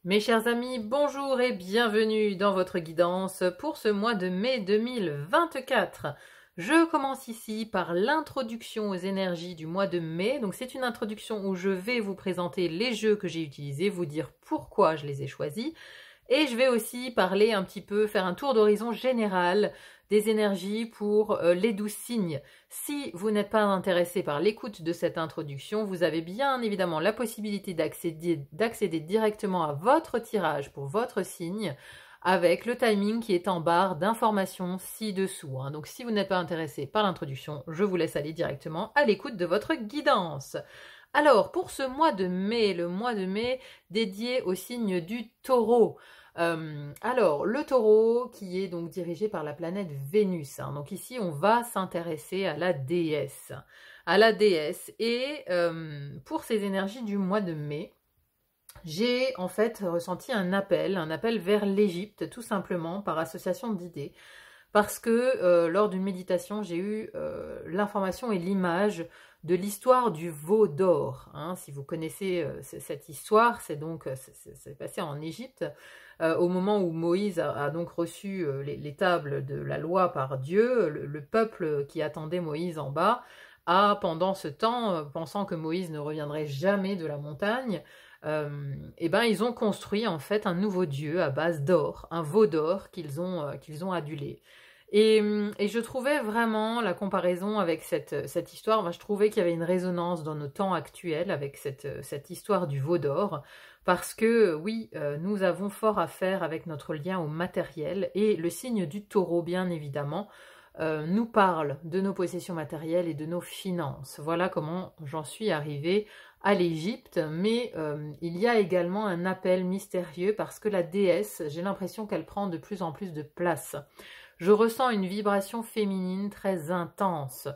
Mes chers amis, bonjour et bienvenue dans votre guidance pour ce mois de mai 2024. Je commence ici par l'introduction aux énergies du mois de mai. Donc c'est une introduction où je vais vous présenter les jeux que j'ai utilisés, vous dire pourquoi je les ai choisis. Et je vais aussi parler un petit peu, faire un tour d'horizon général des énergies pour les 12 signes. Si vous n'êtes pas intéressé par l'écoute de cette introduction, vous avez bien évidemment la possibilité d'accéder directement à votre tirage pour votre signe avec le timing qui est en barre d'informations ci-dessous. Donc si vous n'êtes pas intéressé par l'introduction, je vous laisse aller directement à l'écoute de votre guidance. Alors, pour ce mois de mai, le mois de mai dédié au signe du Taureau. Alors, le Taureau qui est donc dirigé par la planète Vénus. Donc ici, on va s'intéresser à la déesse. Et pour ces énergies du mois de mai, j'ai en fait ressenti un appel vers l'Égypte, tout simplement, par association d'idées. Parce que lors d'une méditation, j'ai eu l'information et l'image de l'histoire du veau d'or. Si vous connaissez cette histoire, c'est passé en Égypte, au moment où Moïse a donc reçu les tables de la loi par Dieu. Le peuple qui attendait Moïse en bas a, pendant ce temps, pensant que Moïse ne reviendrait jamais de la montagne, ils ont construit en fait un nouveau dieu à base d'or, un veau d'or qu'ils ont adulé. Et je trouvais vraiment la comparaison avec cette histoire, moi je trouvais qu'il y avait une résonance dans nos temps actuels avec cette histoire du veau d'or, parce que oui, nous avons fort à faire avec notre lien au matériel, et le signe du Taureau, bien évidemment, nous parle de nos possessions matérielles et de nos finances. Voilà comment j'en suis arrivée à l'Égypte, mais il y a également un appel mystérieux parce que la déesse, j'ai l'impression qu'elle prend de plus en plus de place. Je ressens une vibration féminine très intense.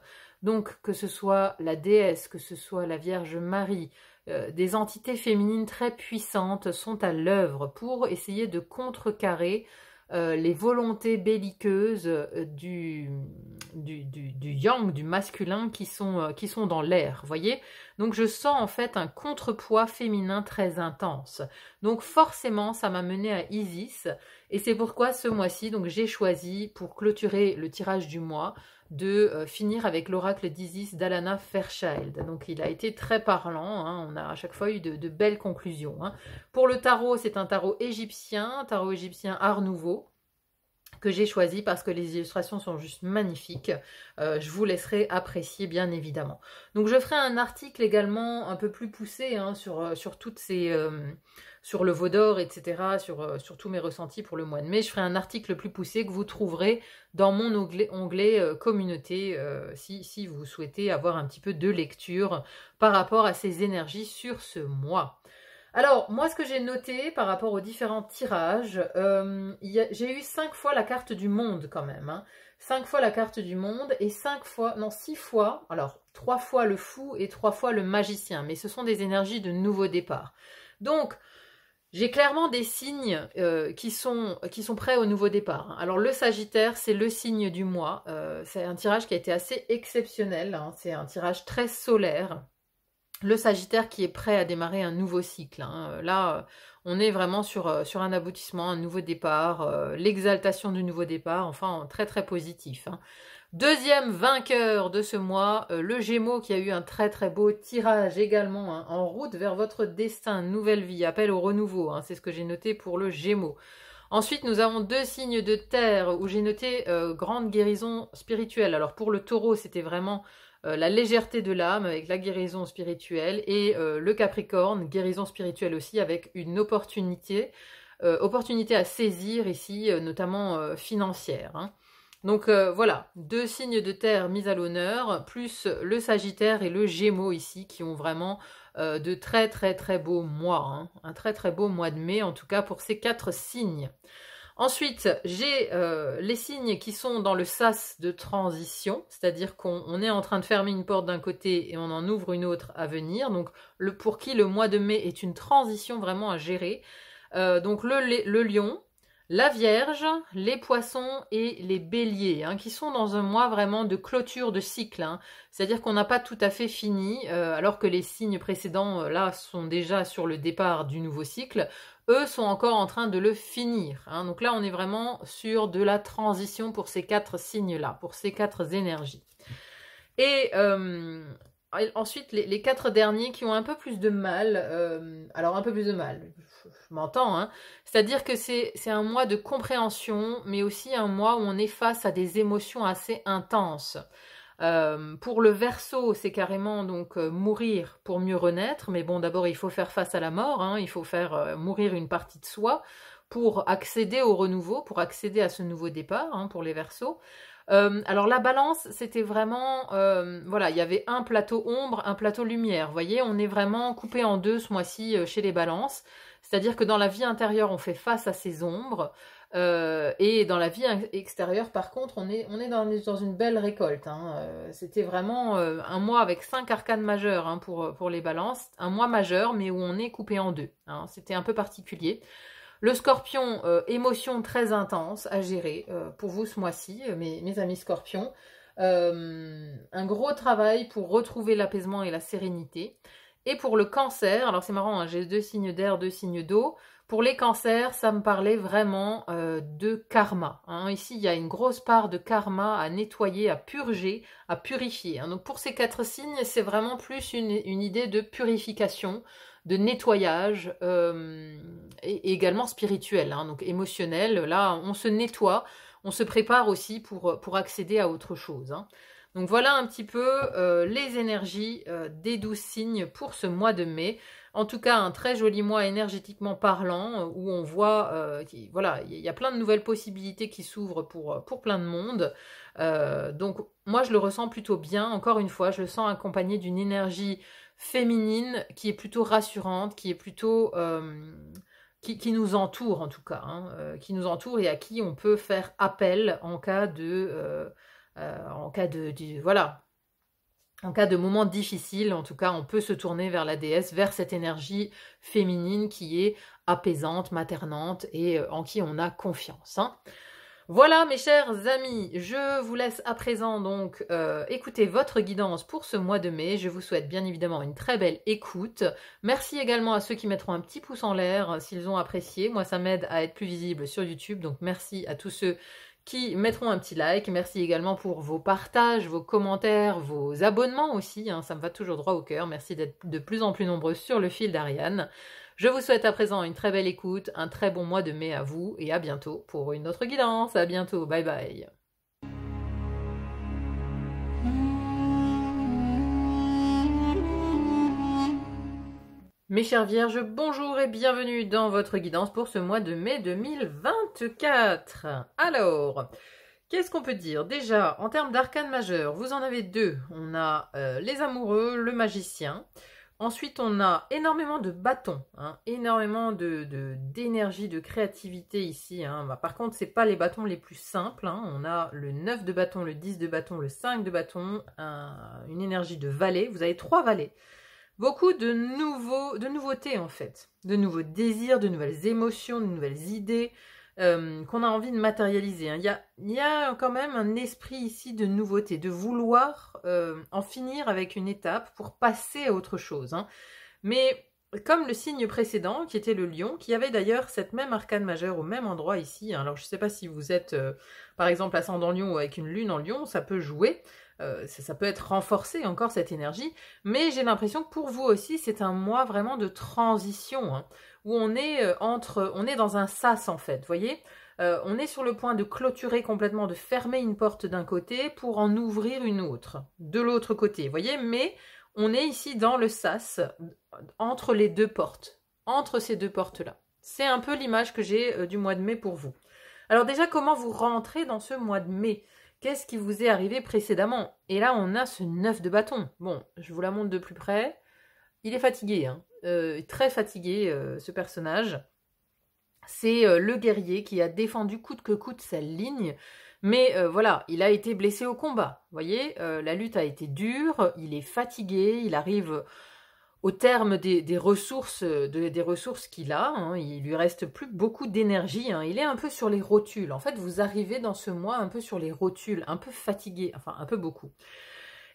Donc, que ce soit la déesse, que ce soit la Vierge Marie, des entités féminines très puissantes sont à l'œuvre pour essayer de contrecarrer les volontés belliqueuses du yang, du masculin, qui sont dans l'air, vous voyez. Donc je sens en fait un contrepoids féminin très intense. Donc forcément, ça m'a mené à Isis, et c'est pourquoi ce mois-ci, donc j'ai choisi, pour clôturer le tirage du mois, de finir avec l'oracle d'Isis d'Alana Fairchild. Donc il a été très parlant, on a à chaque fois eu de belles conclusions. Pour le tarot, c'est un tarot égyptien Art Nouveau, que j'ai choisi parce que les illustrations sont juste magnifiques. Je vous laisserai apprécier, bien évidemment. Donc je ferai un article également un peu plus poussé sur toutes ces... sur le veau d'or, etc., sur tous mes ressentis pour le mois de mai. Je ferai un article plus poussé que vous trouverez dans mon onglet communauté, si vous souhaitez avoir un petit peu de lecture par rapport à ces énergies sur ce mois. Alors, moi, ce que j'ai noté par rapport aux différents tirages, j'ai eu 5 fois la carte du monde quand même. 5 fois la carte du monde et 6 fois, alors 3 fois le fou et 3 fois le magicien, mais ce sont des énergies de nouveau départ. Donc, j'ai clairement des signes qui sont prêts au nouveau départ. Alors, le Sagittaire, c'est le signe du mois. C'est un tirage qui a été assez exceptionnel. C'est un tirage très solaire. Le Sagittaire qui est prêt à démarrer un nouveau cycle. Là, on est vraiment sur un aboutissement, un nouveau départ, l'exaltation du nouveau départ, enfin très très positif. Deuxième vainqueur de ce mois, le Gémeaux qui a eu un très très beau tirage également, en route vers votre destin, nouvelle vie, appel au renouveau, c'est ce que j'ai noté pour le Gémeaux. Ensuite, nous avons 2 signes de terre où j'ai noté grande guérison spirituelle. Alors pour le Taureau, c'était vraiment... la légèreté de l'âme avec la guérison spirituelle, et le Capricorne, guérison spirituelle aussi avec une opportunité à saisir ici, notamment financière. Donc voilà, 2 signes de terre mis à l'honneur, plus le Sagittaire et le Gémeaux ici, qui ont vraiment de très très très beaux mois, un très très beau mois de mai en tout cas pour ces 4 signes. Ensuite, j'ai les signes qui sont dans le sas de transition, c'est-à-dire qu'on est en train de fermer une porte d'un côté et on en ouvre une autre à venir. Donc, pour qui le mois de mai est une transition vraiment à gérer. Donc, le lion, la Vierge, les Poissons et les Béliers, qui sont dans un mois vraiment de clôture de cycle. C'est-à-dire qu'on n'a pas tout à fait fini, alors que les signes précédents, là, sont déjà sur le départ du nouveau cycle. eux sont encore en train de le finir. Hein. Donc là, on est vraiment sur de la transition pour ces 4 signes-là, pour ces 4 énergies. Et ensuite, les 4 derniers qui ont un peu plus de mal. Alors, un peu plus de mal, je m'entends. Hein. C'est-à-dire que c'est un mois de compréhension, mais aussi un mois où on est face à des émotions assez intenses. Pour le Verseau, c'est carrément donc mourir pour mieux renaître. Mais bon, d'abord, il faut faire face à la mort. Hein. Il faut faire mourir une partie de soi pour accéder au renouveau, pour accéder à ce nouveau départ hein, pour les Verseaux. Alors la balance, c'était vraiment, voilà, il y avait un plateau ombre, un plateau lumière. Vous voyez, on est vraiment coupé en deux ce mois-ci chez les balances. C'est-à-dire que dans la vie intérieure, on fait face à ces ombres. Et dans la vie extérieure, par contre, on est dans une belle récolte. Hein. C'était vraiment un mois avec 5 arcanes majeures hein, pour les balances. Un mois majeur, mais où on est coupé en deux. Hein. C'était un peu particulier. Le Scorpion, émotion très intense à gérer pour vous ce mois-ci, mes amis Scorpions. Un gros travail pour retrouver l'apaisement et la sérénité. Et pour le Cancer, alors c'est marrant, hein, j'ai 2 signes d'air, 2 signes d'eau. Pour les Cancers, ça me parlait vraiment de karma. Hein. Ici, il y a une grosse part de karma à nettoyer, à purger, à purifier. Hein. Donc pour ces 4 signes, c'est vraiment plus une idée de purification, de nettoyage et également spirituel, hein, donc émotionnel. Là, on se nettoie, on se prépare aussi pour accéder à autre chose. Hein. Donc voilà un petit peu les énergies des 12 signes pour ce mois de mai. En tout cas, un très joli mois énergétiquement parlant où on voit voilà, il y a plein de nouvelles possibilités qui s'ouvrent pour plein de monde. Donc moi, je le ressens plutôt bien. Encore une fois, je le sens accompagné d'une énergie féminine qui est plutôt rassurante, qui est plutôt qui nous entoure en tout cas, hein, qui nous entoure et à qui on peut faire appel en cas de voilà, en cas de moments difficiles. En tout cas, on peut se tourner vers la déesse, vers cette énergie féminine qui est apaisante, maternante et en qui on a confiance. Hein. Voilà mes chers amis, je vous laisse à présent donc écouter votre guidance pour ce mois de mai. Je vous souhaite bien évidemment une très belle écoute. Merci également à ceux qui mettront un petit pouce en l'air s'ils ont apprécié. Moi ça m'aide à être plus visible sur YouTube, donc merci à tous ceux qui mettront un petit like. Merci également pour vos partages, vos commentaires, vos abonnements aussi. Hein, ça me va toujours droit au cœur. Merci d'être de plus en plus nombreux sur le fil d'Ariane. Je vous souhaite à présent une très belle écoute, un très bon mois de mai à vous et à bientôt pour une autre guidance. À bientôt, bye bye. Mes chères vierges, bonjour et bienvenue dans votre guidance pour ce mois de mai 2024. Alors, qu'est-ce qu'on peut dire? Déjà, en termes d'arcanes majeures, vous en avez 2. On a les amoureux, le magicien. Ensuite, on a énormément de bâtons, hein, énormément d'énergie, de créativité ici. Hein. Bah, par contre, ce n'est pas les bâtons les plus simples. Hein. On a le 9 de bâton, le 10 de bâton, le 5 de bâton, une énergie de valet. Vous avez 3 valets. Beaucoup de nouveautés en fait, de nouveaux désirs, de nouvelles émotions, de nouvelles idées qu'on a envie de matérialiser. Hein. Il y a quand même un esprit ici de nouveauté, de vouloir en finir avec une étape pour passer à autre chose. Hein. Mais comme le signe précédent, qui était le lion, qui avait d'ailleurs cette même arcane majeure au même endroit ici. Hein. Alors je ne sais pas si vous êtes par exemple ascendant lion ou avec une lune en lion, ça peut jouer. Ça peut être renforcé encore cette énergie, mais j'ai l'impression que pour vous aussi c'est un mois vraiment de transition, hein, où on est dans un sas en fait, vous voyez, on est sur le point de clôturer complètement, de fermer une porte d'un côté pour en ouvrir une autre de l'autre côté, vous voyez, mais on est ici dans le sas entre les 2 portes, entre ces 2 portes-là. C'est un peu l'image que j'ai du mois de mai pour vous. Alors déjà, comment vous rentrez dans ce mois de mai ? Qu'est-ce qui vous est arrivé précédemment? Et là, on a ce 9 de bâton. Bon, je vous la montre de plus près. Il est fatigué, hein. Très fatigué, ce personnage. C'est le guerrier qui a défendu coûte que coûte sa ligne. Mais voilà, il a été blessé au combat. Vous voyez, la lutte a été dure, il est fatigué, il arrive au terme des ressources qu'il a, hein, il lui reste plus beaucoup d'énergie, hein, il est un peu sur les rotules. En fait, vous arrivez dans ce mois un peu sur les rotules, un peu fatigué, enfin un peu beaucoup.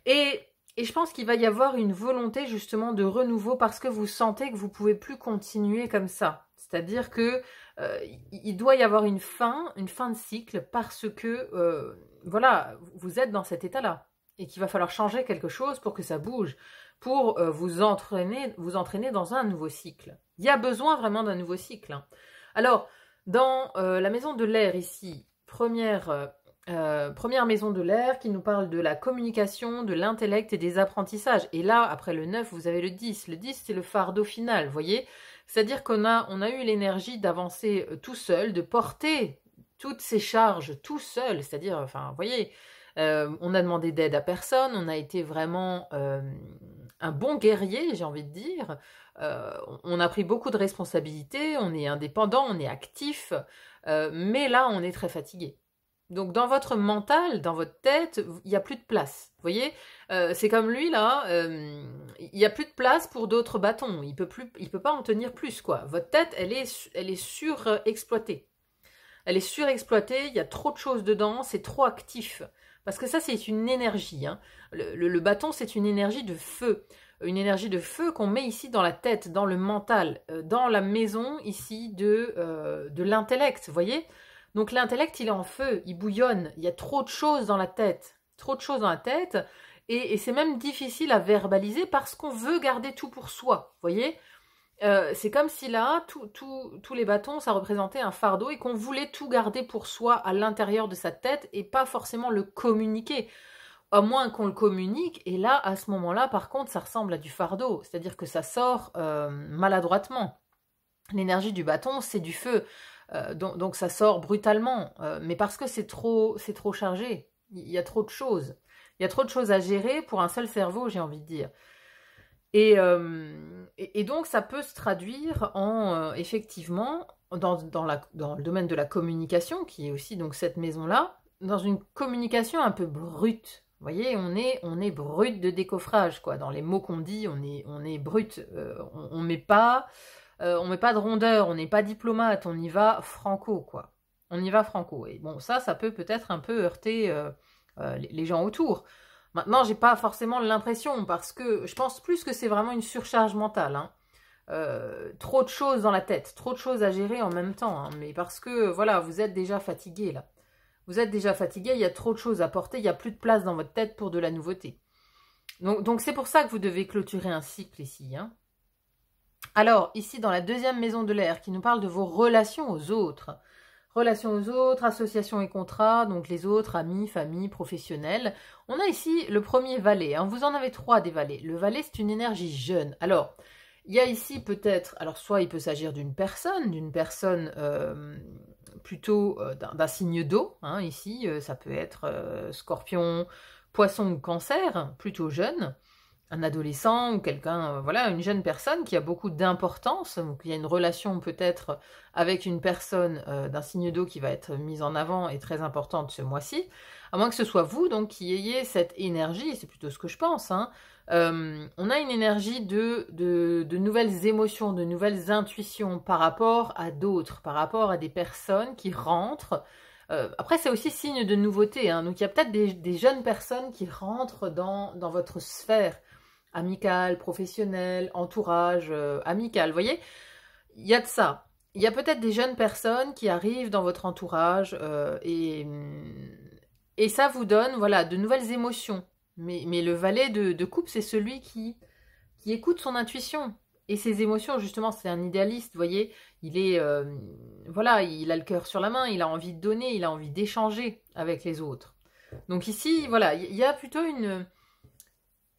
Et je pense qu'il va y avoir une volonté justement de renouveau parce que vous sentez que vous ne pouvez plus continuer comme ça. C'est-à-dire que il doit y avoir une fin de cycle parce que, voilà, vous êtes dans cet état-là et qu'il va falloir changer quelque chose pour que ça bouge, pour vous entraîner dans un nouveau cycle. Il y a besoin vraiment d'un nouveau cycle, hein. Alors, dans la maison de l'air ici, première maison de l'air qui nous parle de la communication, de l'intellect et des apprentissages. Et là, après le 9, vous avez le 10. Le 10, c'est le fardeau final, vous voyez? C'est-à-dire qu'on a eu l'énergie d'avancer tout seul, de porter toutes ces charges tout seul. C'est-à-dire, enfin, vous voyez, on a demandé d'aide à personne, on a été vraiment un bon guerrier, j'ai envie de dire. On a pris beaucoup de responsabilités, on est indépendant, on est actif, mais là, on est très fatigué. Donc dans votre mental, dans votre tête, il n'y a plus de place. Vous voyez, c'est comme lui là, il n'y a plus de place pour d'autres bâtons. Il peut pas en tenir plus quoi. Votre tête, elle est surexploitée. Elle est surexploitée. Il y a trop de choses dedans. C'est trop actif. Parce que ça, c'est une énergie, hein. Le bâton, c'est une énergie de feu. Une énergie de feu qu'on met ici dans la tête, dans le mental, dans la maison ici de l'intellect. Vous voyez? Donc l'intellect, il est en feu, il bouillonne, il y a trop de choses dans la tête, et c'est même difficile à verbaliser parce qu'on veut garder tout pour soi, vous voyez. C'est comme si là, tous les bâtons, ça représentait un fardeau et qu'on voulait tout garder pour soi à l'intérieur de sa tête et pas forcément le communiquer, à moins qu'on le communique, et là, à ce moment-là, par contre, ça ressemble à du fardeau, c'est-à-dire que ça sort maladroitement. L'énergie du bâton, c'est du feu. Donc ça sort brutalement, mais parce que c'est trop chargé. Il y a trop de choses. Il y a trop de choses à gérer pour un seul cerveau, j'ai envie de dire. Et donc ça peut se traduire en effectivement dans le domaine de la communication, qui est aussi donc cette maison-là, dans une communication un peu brute. Vous voyez, on est brut de décoffrage, quoi. Dans les mots qu'on dit, on est brut. On met pas de rondeur, on n'est pas diplomate, on y va franco, quoi. On y va franco. Et bon, ça peut peut-être un peu heurter les gens autour. Maintenant, j'ai pas forcément l'impression, parce que je pense plus que c'est vraiment une surcharge mentale, hein. Trop de choses dans la tête, trop de choses à gérer en même temps, hein. Mais parce que, voilà, vous êtes déjà fatigué, là. Vous êtes déjà fatigué, il y a trop de choses à porter, il n'y a plus de place dans votre tête pour de la nouveauté. Donc c'est pour ça que vous devez clôturer un cycle ici, hein. Alors, ici, dans la deuxième maison de l'air, qui nous parle de vos relations aux autres. Relations aux autres, associations et contrats, donc les autres, amis, famille, professionnels. On a ici le premier valet, hein. Vous en avez 3 des valets. Le valet, c'est une énergie jeune. Alors, il y a ici peut-être, alors soit il peut s'agir d'une personne plutôt d'un signe d'eau, hein, ici, ça peut être scorpion, poisson ou cancer, plutôt jeune. Un adolescent ou quelqu'un, voilà, une jeune personne qui a beaucoup d'importance, donc il y a une relation peut-être avec une personne d'un signe d'eau qui va être mise en avant et très importante ce mois-ci, à moins que ce soit vous donc qui ayez cette énergie, c'est plutôt ce que je pense, hein. On a une énergie de nouvelles émotions, de nouvelles intuitions par rapport à d'autres, par rapport à des personnes qui rentrent. Après, c'est aussi signe de nouveauté, hein. Donc il y a peut-être des jeunes personnes qui rentrent dans votre sphère amicale, professionnelle, entourage, amical. Vous voyez, il y a de ça. Il y a peut-être des jeunes personnes qui arrivent dans votre entourage et ça vous donne, voilà, de nouvelles émotions. Mais le valet de coupe, c'est celui qui écoute son intuition. Et ses émotions, justement, c'est un idéaliste, vous voyez. Il est, voilà, il a le cœur sur la main, il a envie de donner, il a envie d'échanger avec les autres. Donc ici, voilà, il y a plutôt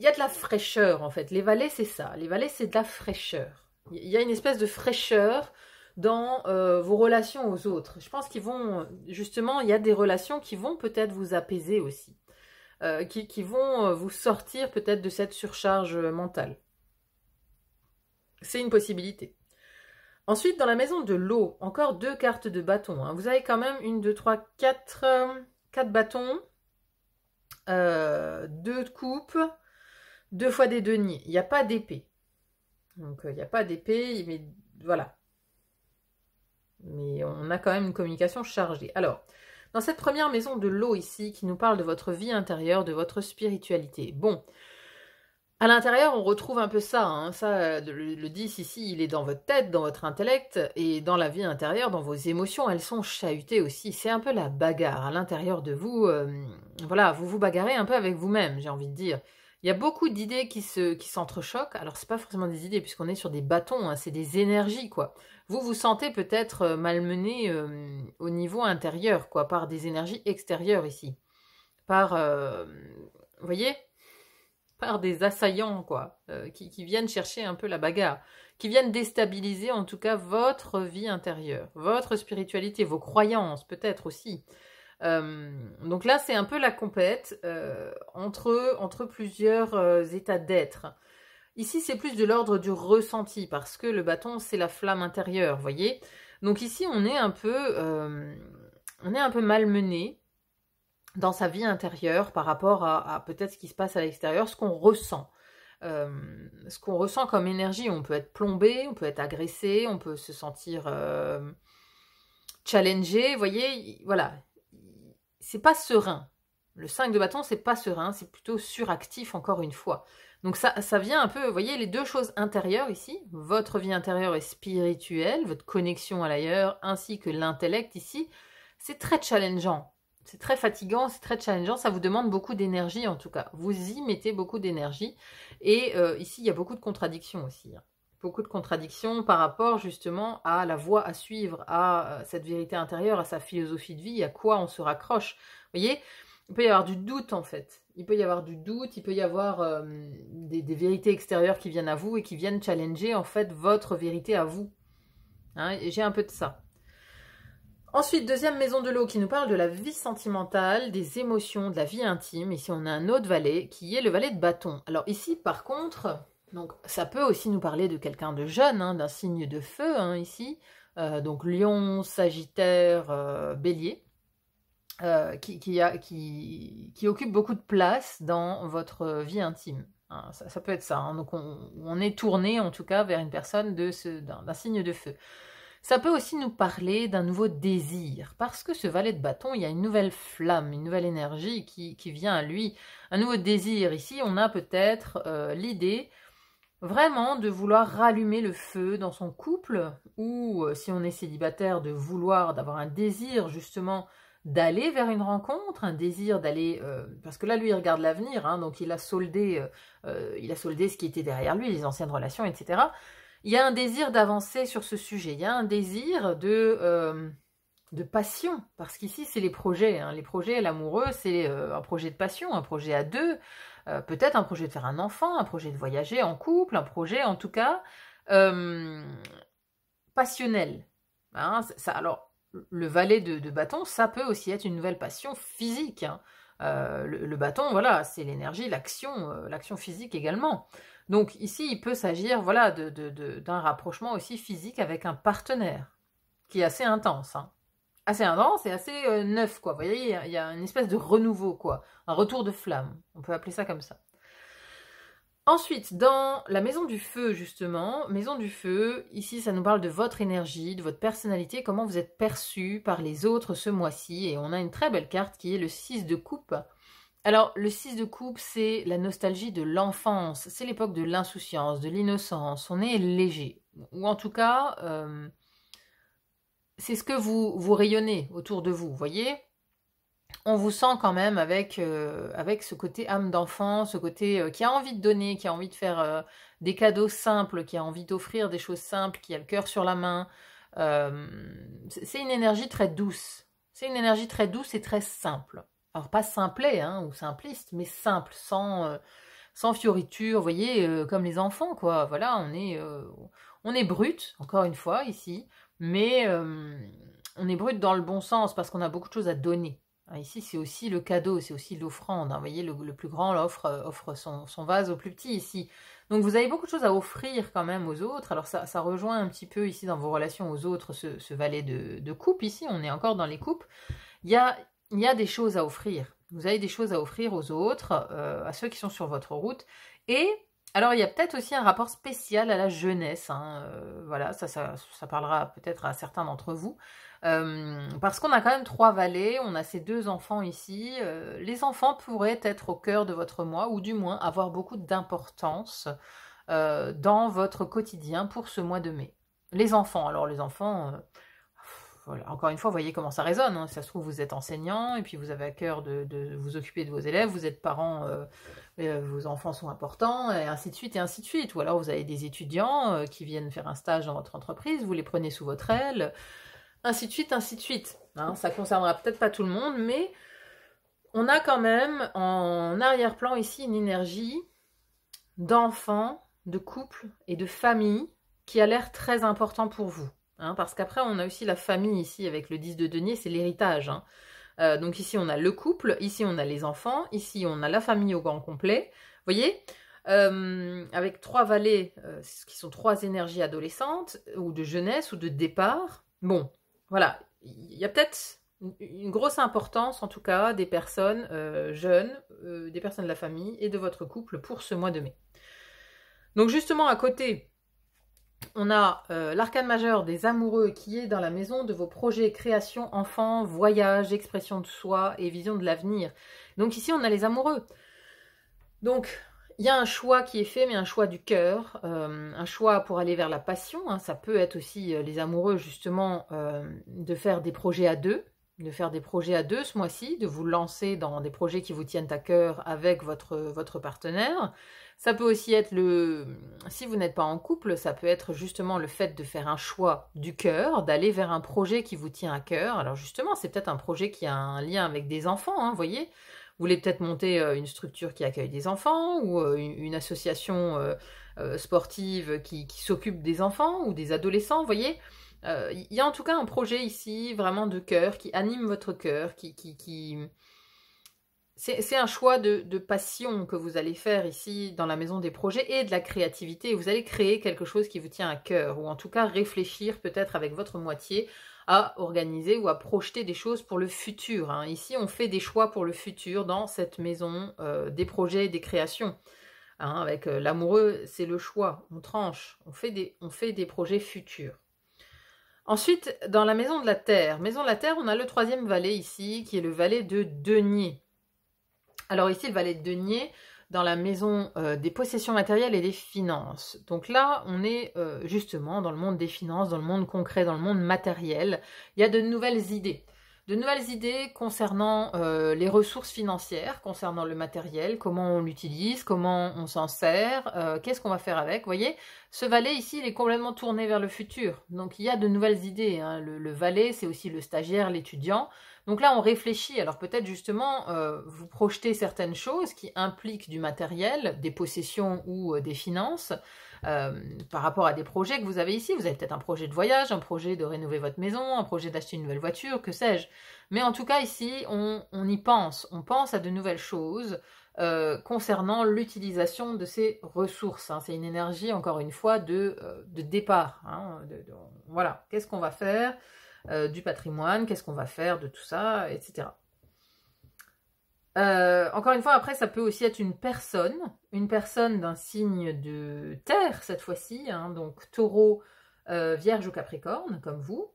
il y a de la fraîcheur, en fait. Les valets, c'est ça. Les valets, c'est de la fraîcheur. Il y a une espèce de fraîcheur dans vos relations aux autres. Je pense qu'ils vont, justement, il y a des relations qui vont peut-être vous apaiser aussi. Qui vont vous sortir peut-être de cette surcharge mentale. C'est une possibilité. Ensuite, dans la maison de l'eau, encore 2 cartes de bâton, hein. Vous avez quand même 1, 2, 3, 4 bâtons, 2 de coupe, 2 fois des deniers. Il n'y a pas d'épée. Donc, il n'y a pas d'épée, mais voilà. Mais on a quand même une communication chargée. Alors, dans cette première maison de l'eau ici, qui nous parle de votre vie intérieure, de votre spiritualité. Bon, À l'intérieur, on retrouve un peu ça, hein. Ça, le 10 ici, il est dans votre tête, dans votre intellect, et dans la vie intérieure, dans vos émotions, elles sont chahutées aussi. C'est un peu la bagarre à l'intérieur de vous. Voilà, vous vous bagarrez un peu avec vous-même, j'ai envie de dire. Il y a beaucoup d'idées qui s'entrechoquent. Alors, c'est pas forcément des idées, puisqu'on est sur des bâtons, hein, c'est des énergies, quoi. Vous vous sentez peut-être malmené au niveau intérieur, quoi, par des énergies extérieures ici. Par, vous voyez, par des assaillants, quoi, qui viennent chercher un peu la bagarre, qui viennent déstabiliser en tout cas votre vie intérieure, votre spiritualité, vos croyances peut-être aussi. Donc là, c'est un peu la compète entre plusieurs états d'être. Ici, c'est plus de l'ordre du ressenti, parce que le bâton, c'est la flamme intérieure, vous voyez. Donc ici, on est un peu malmené dans sa vie intérieure par rapport à peut-être ce qui se passe à l'extérieur, ce qu'on ressent. Ce qu'on ressent comme énergie, on peut être plombé, on peut être agressé, on peut se sentir challengé, vous voyez, voilà. C'est pas serein. Le 5 de bâton, c'est pas serein, c'est plutôt suractif encore une fois. Donc ça vient un peu, vous voyez, les deux choses intérieures ici, votre vie intérieure et spirituelle, votre connexion à l'ailleurs, ainsi que l'intellect ici, c'est très challengeant. C'est très fatigant, c'est très challengeant, ça vous demande beaucoup d'énergie en tout cas. Vous y mettez beaucoup d'énergie. Et ici, il y a beaucoup de contradictions aussi. Hein. Beaucoup de contradictions par rapport justement à la voie à suivre, à cette vérité intérieure, à sa philosophie de vie, à quoi on se raccroche. Vous voyez, il peut y avoir du doute en fait. Il peut y avoir du doute, il peut y avoir des vérités extérieures qui viennent à vous et qui viennent challenger en fait votre vérité à vous. Hein, j'ai un peu de ça. Ensuite, deuxième maison de l'eau qui nous parle de la vie sentimentale, des émotions, de la vie intime. Ici, on a un autre valet qui est le valet de bâton. Alors ici, par contre, donc ça peut aussi nous parler de quelqu'un de jeune, hein, d'un signe de feu, hein, ici. Donc Lion, Sagittaire, Bélier, qui occupe beaucoup de place dans votre vie intime. Hein, ça peut être ça. Hein. Donc on est tourné, en tout cas, vers une personne d'un signe de feu. Ça peut aussi nous parler d'un nouveau désir, parce que ce valet de bâton, il y a une nouvelle flamme, une nouvelle énergie qui vient à lui, un nouveau désir. Ici, on a peut-être l'idée vraiment de vouloir rallumer le feu dans son couple, ou si on est célibataire, d'avoir un désir justement d'aller vers une rencontre, un désir d'aller, parce que là lui il regarde l'avenir, hein, donc il a soldé ce qui était derrière lui, les anciennes relations, etc. Il y a un désir d'avancer sur ce sujet, il y a un désir de passion, parce qu'ici c'est les projets, hein. Les projets, l'amoureux, c'est un projet de passion, un projet à deux, peut-être un projet de faire un enfant, un projet de voyager en couple, un projet en tout cas passionnel. Hein, alors, le valet de bâton, ça peut aussi être une nouvelle passion physique. Hein. Le bâton, voilà, c'est l'énergie, l'action physique également. Donc ici, il peut s'agir voilà, d'un rapprochement aussi physique avec un partenaire, qui est assez intense. Hein. Assez intense et assez neuf, quoi. Vous voyez, il y a une espèce de renouveau, quoi. Un retour de flamme. On peut appeler ça comme ça. Ensuite, dans la maison du feu, justement, maison du feu, ici, ça nous parle de votre énergie, de votre personnalité, comment vous êtes perçu par les autres ce mois-ci. Et on a une très belle carte qui est le 6 de coupe. Alors, le 6 de coupe, c'est la nostalgie de l'enfance. C'est l'époque de l'insouciance, de l'innocence. On est léger. Ou en tout cas, c'est ce que vous rayonnez autour de vous, vous voyez ? On vous sent quand même avec ce côté âme d'enfant, ce côté qui a envie de donner, qui a envie de faire des cadeaux simples, qui a envie d'offrir des choses simples, qui a le cœur sur la main. C'est une énergie très douce. C'est une énergie très douce et très simple. Alors pas simplet hein, ou simpliste, mais simple, sans fioriture, vous voyez, comme les enfants, quoi. Voilà, on est brut, encore une fois, ici, mais on est brut dans le bon sens, parce qu'on a beaucoup de choses à donner. Ici, c'est aussi le cadeau, c'est aussi l'offrande. Hein. Vous voyez, le plus grand offre son vase au plus petit ici. Donc, vous avez beaucoup de choses à offrir quand même aux autres. Alors, ça rejoint un petit peu ici dans vos relations aux autres, ce valet de coupe. Ici, on est encore dans les coupes. Il y a des choses à offrir. Vous avez des choses à offrir aux autres, à ceux qui sont sur votre route. Et Alors, il y a peut-être aussi un rapport spécial à la jeunesse, hein, voilà, ça parlera peut-être à certains d'entre vous. Parce qu'on a quand même 3 valets, on a ces 2 enfants ici. Les enfants pourraient être au cœur de votre mois, ou du moins avoir beaucoup d'importance dans votre quotidien pour ce mois de mai. Les enfants, alors les enfants, voilà, encore une fois, vous voyez comment ça résonne, hein. Ça se trouve, vous êtes enseignant, et puis vous avez à cœur de vous occuper de vos élèves, vous êtes parents, vos enfants sont importants, et ainsi de suite, et ainsi de suite. Ou alors vous avez des étudiants qui viennent faire un stage dans votre entreprise, vous les prenez sous votre aile, ainsi de suite, ainsi de suite. Hein, ça concernera peut-être pas tout le monde, mais on a quand même en arrière-plan ici une énergie d'enfants, de couple et de famille qui a l'air très important pour vous. Hein, parce qu'après, on a aussi la famille ici avec le 10 de denier, c'est l'héritage. Hein. Donc ici, on a le couple, ici, on a les enfants, ici, on a la famille au grand complet. Vous voyez, avec 3 valets, qui sont 3 énergies adolescentes, ou de jeunesse, ou de départ. Bon, voilà, il y a peut-être une grosse importance, en tout cas, des personnes jeunes, des personnes de la famille et de votre couple pour ce mois de mai. Donc justement, à côté, on a l'arcane majeur des amoureux qui est dans la maison de vos projets, création, enfants, voyage, expression de soi et vision de l'avenir. Donc ici, on a les amoureux. Donc, il y a un choix qui est fait, mais un choix du cœur, un choix pour aller vers la passion. Hein. Ça peut être aussi les amoureux, justement, de faire des projets à deux, ce mois-ci, de vous lancer dans des projets qui vous tiennent à cœur avec votre partenaire. Ça peut aussi être si vous n'êtes pas en couple, ça peut être justement le fait de faire un choix du cœur, d'aller vers un projet qui vous tient à cœur. Alors justement, c'est peut-être un projet qui a un lien avec des enfants, hein, vous voyez. Vous voulez peut-être monter une structure qui accueille des enfants, ou une association sportive qui s'occupe des enfants ou des adolescents, vous voyez. Il y a en tout cas un projet ici, vraiment de cœur, qui anime votre cœur, C'est un choix de passion que vous allez faire ici dans la maison des projets et de la créativité. Vous allez créer quelque chose qui vous tient à cœur, ou en tout cas réfléchir peut-être avec votre moitié à organiser ou à projeter des choses pour le futur. Hein. Ici, on fait des choix pour le futur dans cette maison des projets et des créations. Hein, avec l'amoureux, c'est le choix, on tranche, on fait des projets futurs. Ensuite, dans la maison de la terre, on a le 3e valet ici, qui est le valet de denier. Alors ici, le valet de denier, dans la maison des possessions matérielles et des finances. Donc là, on est justement dans le monde des finances, dans le monde concret, dans le monde matériel. Il y a de nouvelles idées. De nouvelles idées concernant les ressources financières, concernant le matériel, comment on l'utilise, comment on s'en sert, qu'est-ce qu'on va faire avec. Vous voyez, ce valet ici, il est complètement tourné vers le futur. Donc il y a de nouvelles idées. Hein. Le valet, c'est aussi le stagiaire, l'étudiant. Donc là, on réfléchit. Alors peut-être justement, vous projetez certaines choses qui impliquent du matériel, des possessions ou des finances, par rapport à des projets que vous avez ici. Vous avez peut-être un projet de voyage, un projet de rénover votre maison, un projet d'acheter une nouvelle voiture, que sais-je. Mais en tout cas, ici, on y pense. On pense à de nouvelles choses concernant l'utilisation de ces ressources. Hein. C'est une énergie, encore une fois, de départ. Hein, voilà, qu'est-ce qu'on va faire du patrimoine, qu'est-ce qu'on va faire de tout ça, etc. Encore une fois, après, ça peut aussi être une personne d'un signe de terre, cette fois-ci, hein, donc taureau, vierge ou capricorne, comme vous.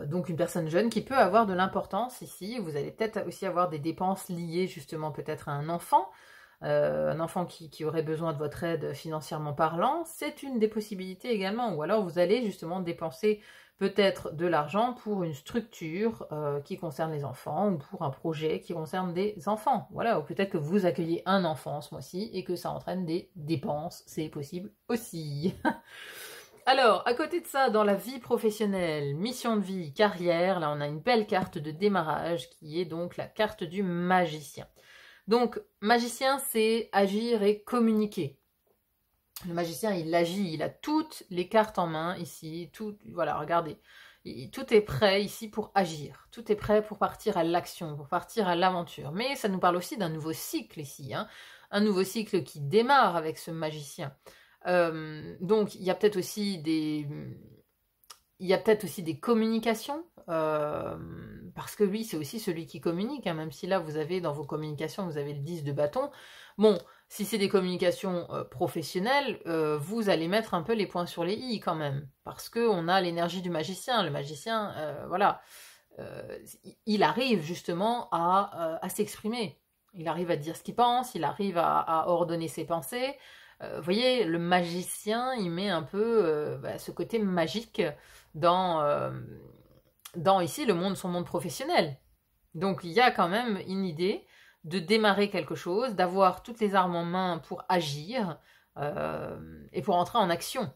Donc une personne jeune qui peut avoir de l'importance ici. Vous allez peut-être aussi avoir des dépenses liées justement peut-être à un enfant qui aurait besoin de votre aide financièrement parlant. C'est une des possibilités également. Ou alors vous allez justement dépenser peut-être de l'argent pour une structure qui concerne les enfants, ou pour un projet qui concerne des enfants. Voilà, ou peut-être que vous accueillez un enfant ce mois-ci et que ça entraîne des dépenses, c'est possible aussi. Alors, à côté de ça, dans la vie professionnelle, mission de vie, carrière, là on a une belle carte de démarrage qui est donc la carte du magicien. Donc, magicien, c'est agir et communiquer. Le magicien, il agit, il a toutes les cartes en main ici, voilà, regardez. Tout est prêt ici pour agir, tout est prêt pour partir à l'action, pour partir à l'aventure. Mais ça nous parle aussi d'un nouveau cycle ici, hein, un nouveau cycle qui démarre avec ce magicien. Donc, il y a peut-être aussi il y a peut-être aussi des communications, parce que lui, c'est aussi celui qui communique, hein, même si là, vous avez dans vos communications, vous avez le 10 de bâton. Bon, si c'est des communications professionnelles, vous allez mettre un peu les points sur les i quand même, parce qu'on a l'énergie du magicien. Le magicien, voilà, il arrive justement à s'exprimer. Il arrive à dire ce qu'il pense, il arrive à ordonner ses pensées. Vous voyez, le magicien, il met un peu ce côté magique dans ici son monde professionnel. Donc il y a quand même une idée de démarrer quelque chose, d'avoir toutes les armes en main pour agir et pour entrer en action.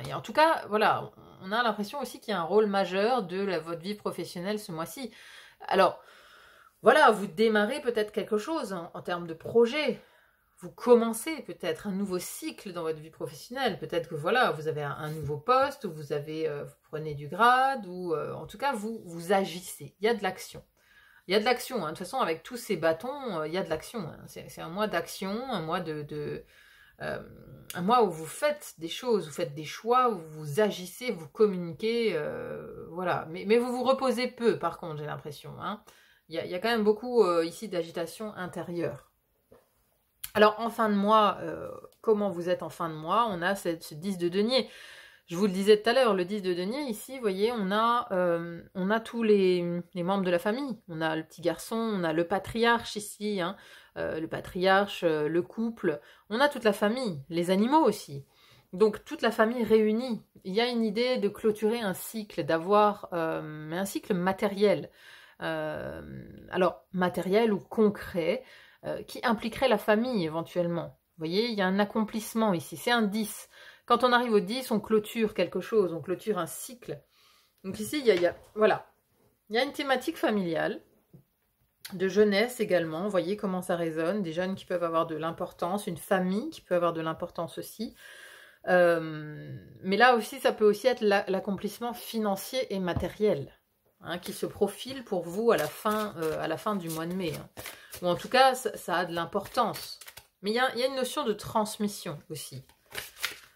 Et en tout cas, voilà, on a l'impression aussi qu'il y a un rôle majeur de votre vie professionnelle ce mois-ci. Alors, voilà, vous démarrez peut-être quelque chose en termes de projet. Vous commencez peut-être un nouveau cycle dans votre vie professionnelle. Peut-être que voilà, vous avez un nouveau poste, ou vous prenez du grade, ou en tout cas, vous agissez. Il y a de l'action. Il y a de l'action. Hein. De toute façon, avec tous ces bâtons, il y a de l'action. Hein. C'est un mois d'action, un mois un mois où vous faites des choses, vous faites des choix, où vous agissez, vous communiquez, voilà. Mais vous vous reposez peu, par contre, j'ai l'impression. Hein. Il y a quand même beaucoup ici d'agitation intérieure. Alors, en fin de mois, comment vous êtes en fin de mois? On a ce 10 de denier. Je vous le disais tout à l'heure, le 10 de denier, ici, vous voyez, on a tous les membres de la famille. On a le petit garçon, on a le patriarche ici, hein, le patriarche, le couple. On a toute la famille, les animaux aussi. Donc, toute la famille réunie. Il y a une idée de clôturer un cycle, d'avoir un cycle matériel. Alors, matériel ou concret, qui impliquerait la famille éventuellement. Vous voyez, il y a un accomplissement ici, c'est un 10. Quand on arrive au 10, on clôture quelque chose, on clôture un cycle. Donc ici, voilà, il y a une thématique familiale, de jeunesse également, vous voyez comment ça résonne, des jeunes qui peuvent avoir de l'importance, une famille qui peut avoir de l'importance aussi. Mais là aussi, ça peut aussi être l'accomplissement financier et matériel. Hein, qui se profile pour vous à la fin du mois de mai. Hein. Ou en tout cas, ça a de l'importance. Mais il y a une notion de transmission aussi.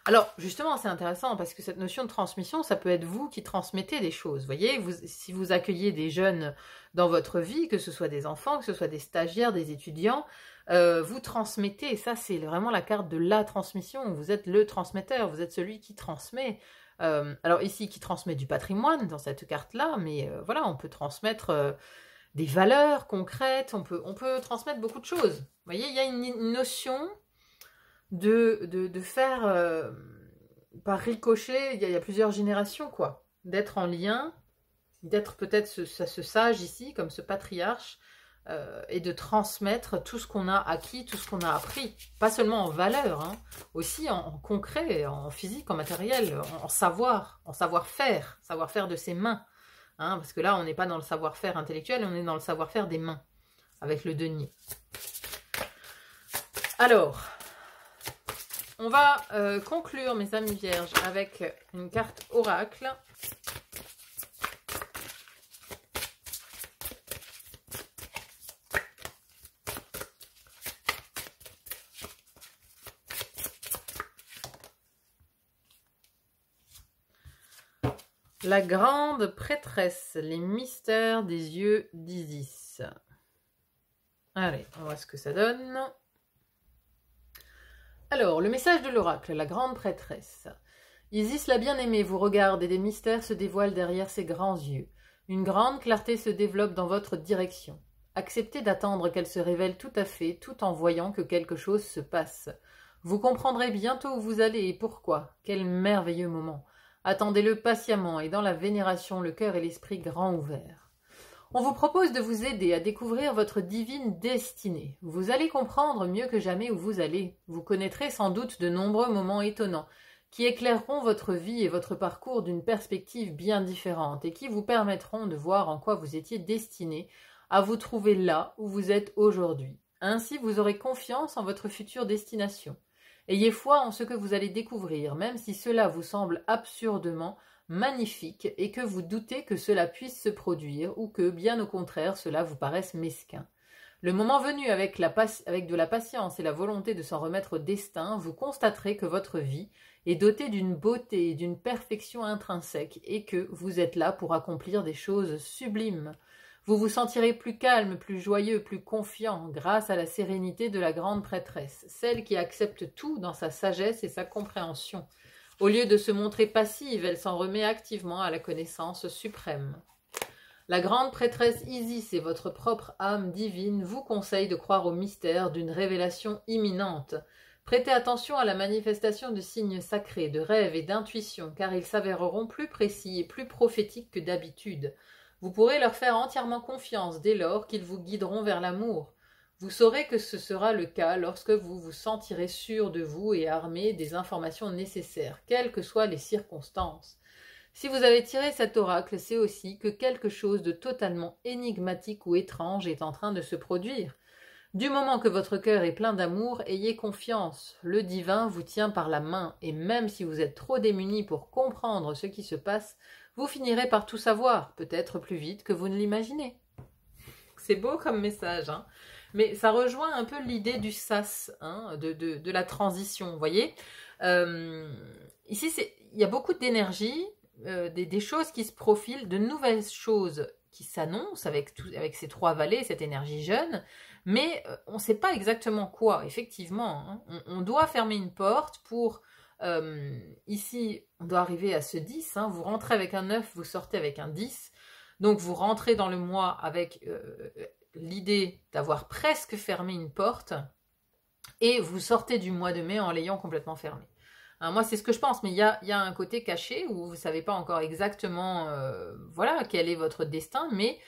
Alors, justement, c'est intéressant parce que cette notion de transmission, ça peut être vous qui transmettez des choses. Vous voyez, si vous accueillez des jeunes dans votre vie, que ce soit des enfants, que ce soit des stagiaires, des étudiants, vous transmettez. Et ça, c'est vraiment la carte de la transmission. Vous êtes le transmetteur, vous êtes celui qui transmet. Alors ici, qui transmet du patrimoine dans cette carte-là, mais voilà, on peut transmettre des valeurs concrètes, on peut transmettre beaucoup de choses. Vous voyez, il y a une notion de faire par ricochet, il y a plusieurs générations, quoi. D'être en lien, d'être peut-être ce sage ici, comme ce patriarche, et de transmettre tout ce qu'on a acquis, tout ce qu'on a appris. Pas seulement en valeur, hein, aussi en concret, en physique, en matériel, en savoir-faire, savoir-faire de ses mains. Hein, parce que là, on n'est pas dans le savoir-faire intellectuel, on est dans le savoir-faire des mains, avec le denier. Alors, on va conclure, mes amis vierges, avec une carte oracle. La grande prêtresse, les mystères des yeux d'Isis. Allez, on voit ce que ça donne. Alors, le message de l'oracle, la grande prêtresse. Isis la bien-aimée vous regarde et des mystères se dévoilent derrière ses grands yeux. Une grande clarté se développe dans votre direction. Acceptez d'attendre qu'elle se révèle tout à fait, tout en voyant que quelque chose se passe. Vous comprendrez bientôt où vous allez et pourquoi. Quel merveilleux moment. Attendez-le patiemment et dans la vénération, le cœur et l'esprit grand ouverts. On vous propose de vous aider à découvrir votre divine destinée. Vous allez comprendre mieux que jamais où vous allez. Vous connaîtrez sans doute de nombreux moments étonnants qui éclaireront votre vie et votre parcours d'une perspective bien différente et qui vous permettront de voir en quoi vous étiez destiné à vous trouver là où vous êtes aujourd'hui. Ainsi, vous aurez confiance en votre future destination. Ayez foi en ce que vous allez découvrir, même si cela vous semble absurdement magnifique et que vous doutez que cela puisse se produire ou que, bien au contraire, cela vous paraisse mesquin. Le moment venu, avec de la patience et la volonté de s'en remettre au destin, vous constaterez que votre vie est dotée d'une beauté et d'une perfection intrinsèque et que vous êtes là pour accomplir des choses sublimes. Vous vous sentirez plus calme, plus joyeux, plus confiant grâce à la sérénité de la grande prêtresse, celle qui accepte tout dans sa sagesse et sa compréhension. Au lieu de se montrer passive, elle s'en remet activement à la connaissance suprême. La grande prêtresse Isis et votre propre âme divine vous conseillent de croire au mystère d'une révélation imminente. Prêtez attention à la manifestation de signes sacrés, de rêves et d'intuitions, car ils s'avéreront plus précis et plus prophétiques que d'habitude. Vous pourrez leur faire entièrement confiance dès lors qu'ils vous guideront vers l'amour. Vous saurez que ce sera le cas lorsque vous vous sentirez sûr de vous et armé des informations nécessaires, quelles que soient les circonstances. Si vous avez tiré cet oracle, c'est aussi que quelque chose de totalement énigmatique ou étrange est en train de se produire. Du moment que votre cœur est plein d'amour, ayez confiance. Le divin vous tient par la main, et même si vous êtes trop démunis pour comprendre ce qui se passe, vous finirez par tout savoir, peut-être plus vite que vous ne l'imaginez. C'est beau comme message, hein, mais ça rejoint un peu l'idée du sas, hein, de la transition, vous voyez. Ici, il y a beaucoup d'énergie, des choses qui se profilent, de nouvelles choses qui s'annoncent avec ces trois vallées, cette énergie jeune, mais on ne sait pas exactement quoi, effectivement. Hein. On doit fermer une porte pour... ici, on doit arriver à ce 10, hein. Vous rentrez avec un 9, vous sortez avec un 10, donc vous rentrez dans le mois avec l'idée d'avoir presque fermé une porte, et vous sortez du mois de mai en l'ayant complètement fermé. Hein, moi, c'est ce que je pense, mais il y a un côté caché où vous ne savez pas encore exactement voilà, quel est votre destin, mais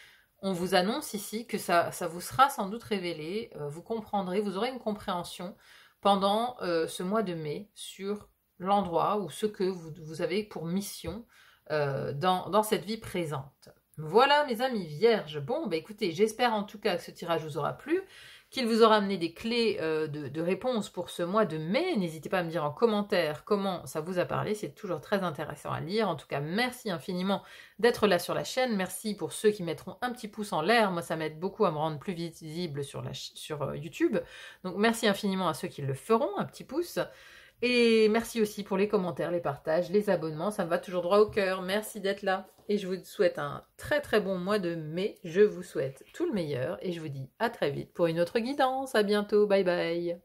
on vous annonce ici que ça vous sera sans doute révélé, vous comprendrez, vous aurez une compréhension pendant ce mois de mai sur l'endroit ou ce que vous avez pour mission dans cette vie présente. Voilà mes amis vierges. Bon, bah écoutez, j'espère en tout cas que ce tirage vous aura plu, qu'il vous aura amené des clés de réponse pour ce mois de mai. N'hésitez pas à me dire en commentaire comment ça vous a parlé, c'est toujours très intéressant à lire. En tout cas, merci infiniment d'être là sur la chaîne. Merci pour ceux qui mettront un petit pouce en l'air. Moi, ça m'aide beaucoup à me rendre plus visible sur YouTube. Donc, merci infiniment à ceux qui le feront, un petit pouce. Et merci aussi pour les commentaires, les partages, les abonnements, ça me va toujours droit au cœur. Merci d'être là. Et je vous souhaite un très très bon mois de mai. Je vous souhaite tout le meilleur et je vous dis à très vite pour une autre guidance. À bientôt, bye bye.